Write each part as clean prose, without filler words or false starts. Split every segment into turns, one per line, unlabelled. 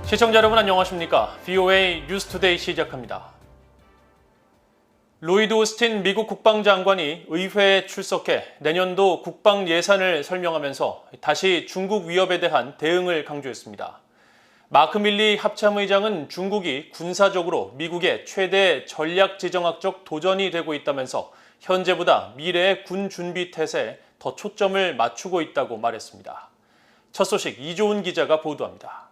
시청자 여러분 안녕하십니까? VOA 뉴스투데이 시작합니다. 로이드 오스틴 미국 국방장관이 의회에 출석해 내년도 국방 예산을 설명하면서 다시 중국 위협에 대한 대응을 강조했습니다. 마크 밀리 합참의장은 중국이 군사적으로 미국의 최대 전략지정학적 도전이 되고 있다면서 현재보다 미래의 군 준비 태세에 더 초점을 맞추고 있다고 말했습니다. 첫 소식 이조은 기자가 보도합니다.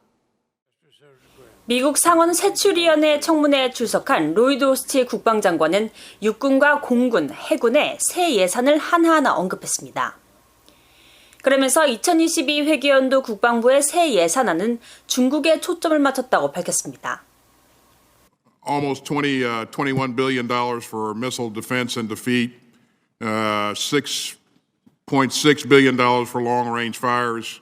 미국 상원 세출위원회 청문회에 출석한 로이드 오스틴 국방장관은 육군과 공군, 해군의 새 예산을 하나하나 언급했습니다. 그러면서 2022 회계연도 국방부의 새 예산안은 중국에 초점을 맞췄다고 밝혔습니다.
Almost $21 billion for missile defense and defeat, $6.6 billion for long-range fires,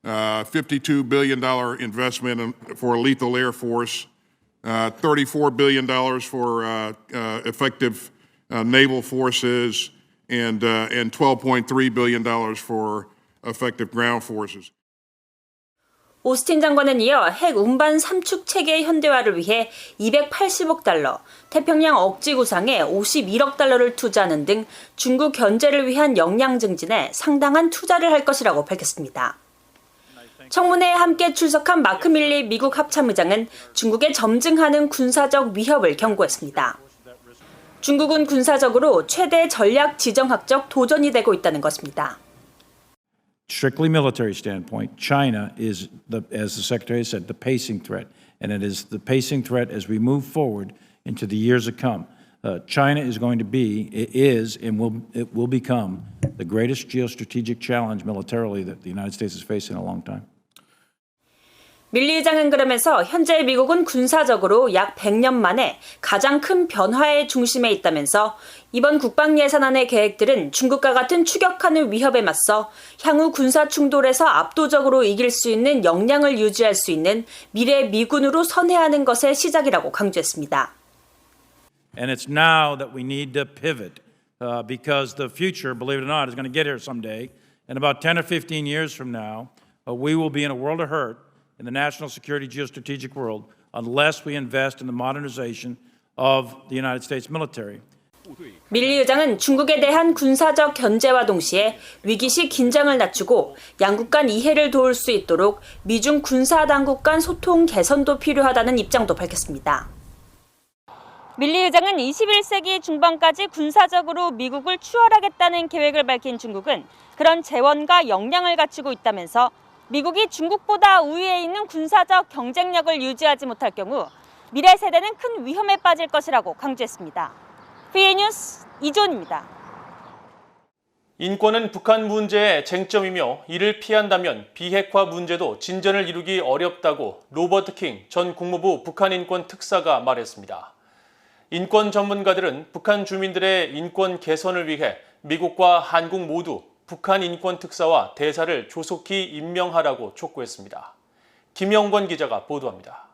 $52 billion investment for lethal air force, $34 billion for effective naval forces, and $12.3 billion for effective ground forces.
오스틴 장관은 이어 핵 운반 3축 체계 현대화를 위해 280억 달러, 태평양 억지 구상에 51억 달러를 투자하는 등 중국 견제를 위한 역량 증진에 상당한 투자를 할 것이라고 밝혔습니다. 청문회에 함께 출석한 마크 밀리 미국 합참의장은 중국의 점증하는 군사적 위협을 경고했습니다. 중국은 군사적으로 최대 전략 지정학적 도전이 되고 있다는 것입니다.
Strictly military standpoint, China is, as the Secretary said, the pacing threat. And it is the pacing threat as we move forward into the years to come. China is going to be, it will become the greatest geostrategic challenge militarily that the United States has faced in a long time.
밀리 의장은 그러면서 현재 미국은 군사적으로 약 100년 만에 가장 큰 변화의 중심에 있다면서 이번 국방 예산안의 계획들은 중국과 같은 추격하는 위협에 맞서 향후 군사 충돌에서 압도적으로 이길 수 있는 역량을 유지할 수 있는 미래 미군으로 선회하는 것의 시작이라고 강조했습니다.
And it's now that we need to pivot because the future, believe it or not, is going to get here someday. And about 10 or 15 years from now, we will be in a world of hurt in the national security geostrategic world unless we invest in the modernization of the United States military.
밀리 의장은 중국에 대한 군사적 견제와 동시에 위기시 긴장을 낮추고 양국 간 이해를 도울 수 있도록 미중 군사 당국 간 소통 개선도 필요하다는 입장도 밝혔습니다. 밀리 의장은 21세기 중반까지 군사적으로 미국을 추월하겠다는 계획을 밝힌 중국은 그런 재원과 역량을 갖추고 있다면서 미국이 중국보다 우위에 있는 군사적 경쟁력을 유지하지 못할 경우 미래 세대는 큰 위험에 빠질 것이라고 강조했습니다. VOA 뉴스 이조은입니다.
인권은 북한 문제의 쟁점이며 이를 피한다면 비핵화 문제도 진전을 이루기 어렵다고 로버트 킹 전 국무부 북한인권 특사가 말했습니다. 인권 전문가들은 북한 주민들의 인권 개선을 위해 미국과 한국 모두 북한 인권 특사와 대사를 조속히 임명하라고 촉구했습니다. 김영권 기자가 보도합니다.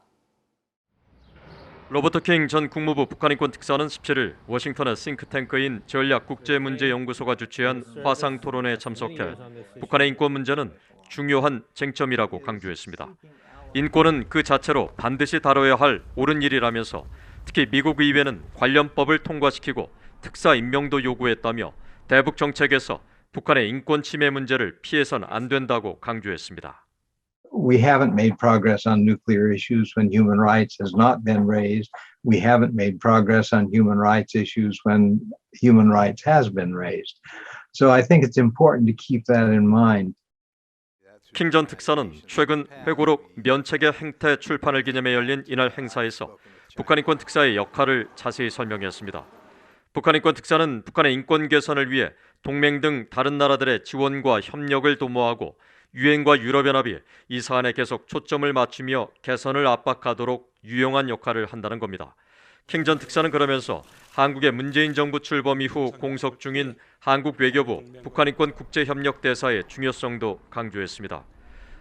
로버트 킹 전 국무부 북한인권 특사는 17일 워싱턴의 싱크탱크인 전략국제문제연구소가 주최한 화상 토론회에 참석해 북한의 인권 문제는 중요한 쟁점이라고 강조했습니다. 인권은 그 자체로 반드시 다뤄야 할 옳은 일이라면서 특히 미국 의회는 관련법을 통과시키고 특사 임명도 요구했다며 대북 정책에서 북한의 인권 침해 문제를 피해선 안 된다고 강조했습니다.
We haven't made progress on nuclear issues when human rights has not been raised. We haven't made progress on human rights issues when human rights has been raised. So I think it's important to keep that in mind.
킹 전 특사는 최근 회고록 면책의 행태 출판을 기념해 열린 이날 행사에서 북한인권 특사의 역할을 자세히 설명했습니다. 북한인권 특사는 북한의 인권 개선을 위해 동맹 등 다른 나라들의 지원과 협력을 도모하고 유엔과 유럽연합이 이 사안에 계속 초점을 맞추며 개선을 압박하도록 유용한 역할을 한다는 겁니다. 킹 전 특사는 그러면서 한국의 문재인 정부 출범 이후 공석 중인 한국 외교부 북한인권 국제협력대사의 중요성도 강조했습니다.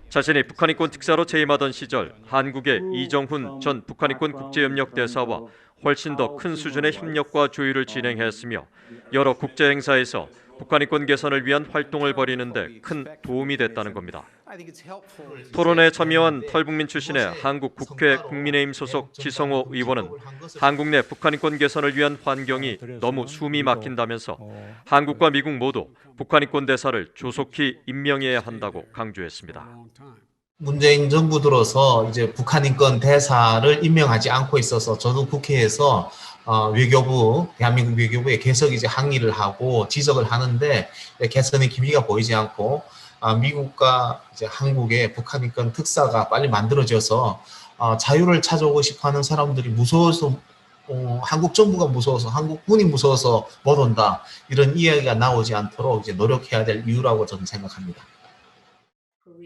자신이 북한인권 특사로 재임하던 시절 한국의 이정훈 전 북한인권 국제협력대사와 훨씬 더 큰 수준의 협력과 조율을 진행했으며 여러 국제행사에서 북한 인권 개선을 위한 활동을 벌이는 데 큰 도움이 됐다는 겁니다. 토론회에 참여한 탈북민 출신의 한국 국회 국민의힘 소속 지성호 의원은 한국 내 북한 인권 개선을 위한 환경이 너무 숨이 막힌다면서 한국과 미국 모두 북한 인권 대사를 조속히 임명해야 한다고 강조했습니다.
문재인 정부 들어서 이제 북한 인권 대사를 임명하지 않고 있어서 저도 국회에서 외교부, 대한민국 외교부에 계속 이제 항의를 하고 지적을 하는데 개선의 기미가 보이지 않고 미국과 이제 한국의 북한 인권 특사가 빨리 만들어져서 자유를 찾아오고 싶어하는 사람들이 무서워서 한국 정부가 무서워서 한국군이 무서워서 못 온다 이런 이야기가 나오지 않도록 이제 노력해야 될 이유라고 저는 생각합니다.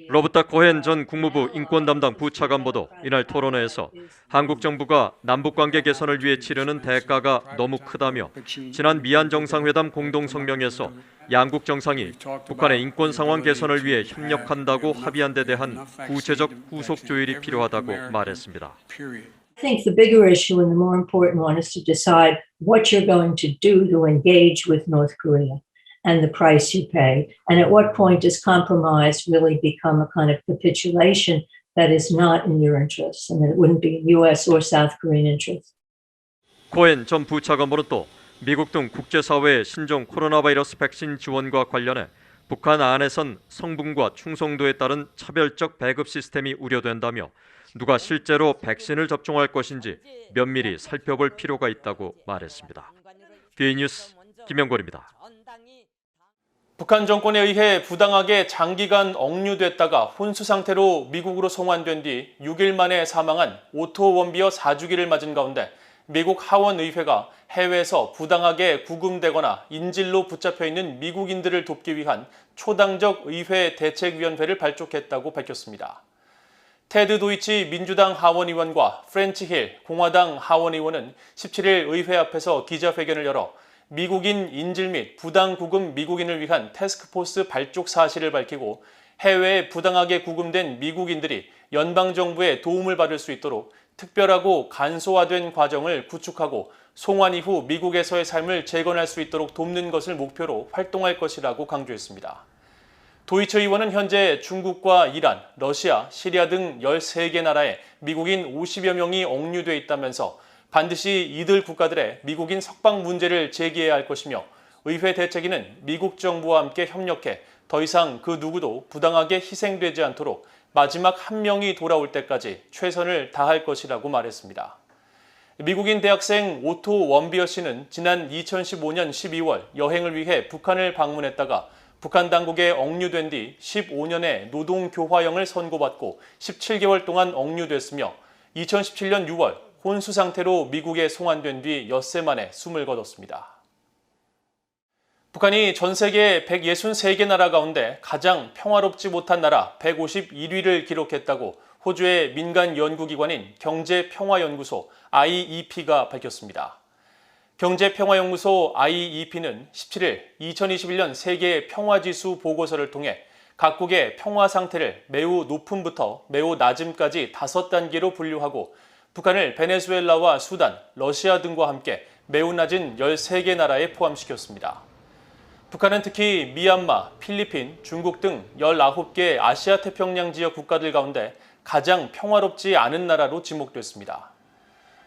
로버트 코헨 전 국무부 인권 담당 부차관보도 이날 토론회에서 한국 정부가 남북 관계 개선을 위해 치르는 대가가 너무 크다며 지난 미안 정상회담 공동 성명에서 양국 정상이 북한의 인권 상황 개선을 위해 협력한다고 합의한 데 대한 구체적 후속 조율이 필요하다고 말했습니다.
I think the bigger issue and the more important one is to decide what you're going to do to engage with North Korea and the price you pay. And at what point does compromise really become a kind of capitulation that is not in your interests and that it wouldn't be in U.S. or South Korean interests?
코헨 전 부차관보는 또 미국 등 국제사회의 신종 코로나 바이러스 백신 지원과 관련해 북한 안에선 성분과 충성도에 따른 차별적 배급 시스템이 우려된다며 누가 실제로 백신을 접종할 것인지 면밀히 살펴볼 필요가 있다고 말했습니다. BA 뉴스 김영걸입니다.
북한 정권에 의해 부당하게 장기간 억류됐다가 혼수 상태로 미국으로 송환된 뒤 6일 만에 사망한 오토 원비어 4주기를 맞은 가운데 미국 하원의회가 해외에서 부당하게 구금되거나 인질로 붙잡혀 있는 미국인들을 돕기 위한 초당적 의회 대책위원회를 발족했다고 밝혔습니다. 테드 도이치 민주당 하원의원과 프렌치 힐 공화당 하원의원은 17일 의회 앞에서 기자회견을 열어 미국인 인질 및 부당 구금 미국인을 위한 태스크포스 발족 사실을 밝히고 해외에 부당하게 구금된 미국인들이 연방정부의 도움을 받을 수 있도록 특별하고 간소화된 과정을 구축하고 송환 이후 미국에서의 삶을 재건할 수 있도록 돕는 것을 목표로 활동할 것이라고 강조했습니다. 도이치 의원은 현재 중국과 이란, 러시아, 시리아 등 13개 나라에 미국인 50여 명이 억류돼 있다면서 반드시 이들 국가들의 미국인 석방 문제를 제기해야 할 것이며 의회 대책위는 미국 정부와 함께 협력해 더 이상 그 누구도 부당하게 희생되지 않도록 마지막 한 명이 돌아올 때까지 최선을 다할 것이라고 말했습니다. 미국인 대학생 오토 원비어 씨는 지난 2015년 12월 여행을 위해 북한을 방문했다가 북한 당국에 억류된 뒤 15년의 노동교화형을 선고받고 17개월 동안 억류됐으며 2017년 6월 혼수 상태로 미국에 송환된 뒤 엿새 만에 숨을 거뒀습니다. 북한이 전 세계 163개 나라 가운데 가장 평화롭지 못한 나라 151위를 기록했다고 호주의 민간 연구기관인 경제평화연구소 IEP가 밝혔습니다. 경제평화연구소 IEP는 17일 2021년 세계 평화지수 보고서를 통해 각국의 평화 상태를 매우 높음부터 매우 낮음까지 5단계로 분류하고 북한을 베네수엘라와 수단, 러시아 등과 함께 매우 낮은 13개 나라에 포함시켰습니다. 북한은 특히 미얀마, 필리핀, 중국 등 19개 아시아 태평양 지역 국가들 가운데 가장 평화롭지 않은 나라로 지목됐습니다.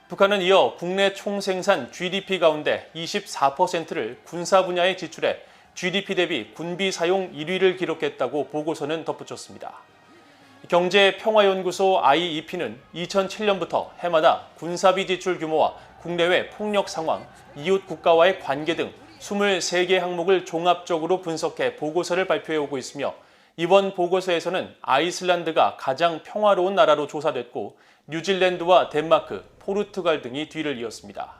북한은 이어 국내 총생산 GDP 가운데 24%를 군사 분야에 지출해 GDP 대비 군비 사용 1위를 기록했다고 보고서는 덧붙였습니다. 경제평화연구소 IEP는 2007년부터 해마다 군사비 지출 규모와 국내외 폭력 상황, 이웃 국가와의 관계 등 23개 항목을 종합적으로 분석해 보고서를 발표해오고 있으며 이번 보고서에서는 아이슬란드가 가장 평화로운 나라로 조사됐고 뉴질랜드와 덴마크, 포르투갈 등이 뒤를 이었습니다.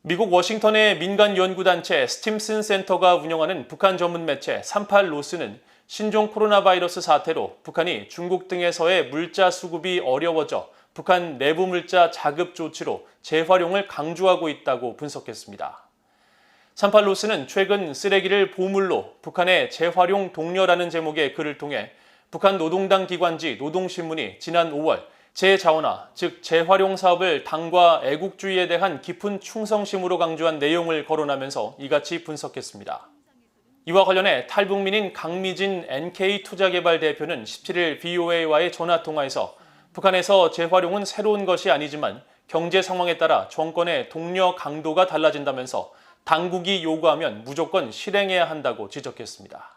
미국 워싱턴의 민간 연구단체 스팀슨 센터가 운영하는 북한 전문 매체 38로스는 신종 코로나 바이러스 사태로 북한이 중국 등에서의 물자 수급이 어려워져 북한 내부 물자 자급 조치로 재활용을 강조하고 있다고 분석했습니다. 38로스는 최근 쓰레기를 보물로 북한의 재활용 독려라는 제목의 글을 통해 북한 노동당 기관지 노동신문이 지난 5월 재자원화, 즉 재활용 사업을 당과 애국주의에 대한 깊은 충성심으로 강조한 내용을 거론하면서 이같이 분석했습니다. 이와 관련해 탈북민인 강미진 NK투자개발 대표는 17일 VOA와의 전화통화에서 북한에서 재활용은 새로운 것이 아니지만 경제 상황에 따라 정권의 동료 강도가 달라진다면서 당국이 요구하면 무조건 실행해야 한다고 지적했습니다.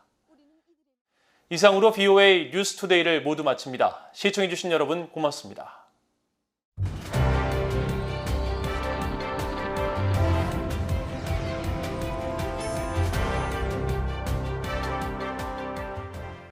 이상으로 VOA 뉴스투데이를 모두 마칩니다. 시청해주신 여러분 고맙습니다.